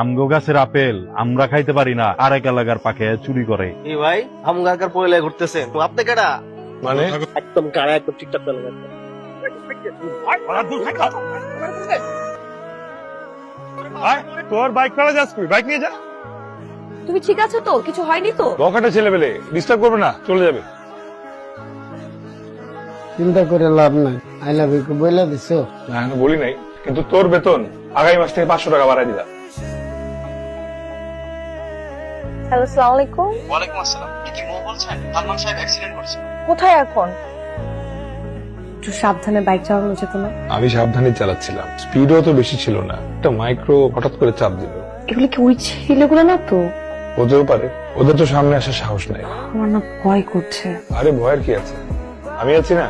আমগো গাছের আপেল আমরা খাইতে পারি না, আরেক এলাকার পাখে চুরি করে। এই ভাই আমগারকার পয়লা ঘুরতেছেন আপনি কেডা? মানে একদম কারা একদম ঠিকঠাক করে তোর বাইক ফেলা যাস, তুই বাইক নিয়ে যা। তুমি ঠিক আছো তো? কিছু হয়নি তো? বকাটা ছেলে পেলে ডিস্টার্ব করবে না, চলে যাবে। চিন্তা করে লাভ নাই, আই লাভ ইউ বলে দিছো। না আমি বলি নাই, কিন্তু তোর বেতন আগামী মাস থেকে 500 টাকা বাড়াই দিলা। হ্যালো, আসসালামু আলাইকুম। ওয়ালাইকুম আসসালাম। কি মো বলছেন? সালমান সাহেব অ্যাক্সিডেন্ট করেছে। কোথায় এখন? একটু সাবধানে বাইক চালানো যেত না? আমি সাবধানে চালাচ্ছিলাম, স্পিডও তো বেশি ছিল না, একটা মাইক্রো হঠাৎ করে চাপ দিল। এগুলো কি ওই ছেলেগুলো না তো? হতেও পারে, ওদের তো সামনে আসার সাহস নাই। আমার না ভয় করছে। আরে ভয়ের কি আছে, আমি আছি না।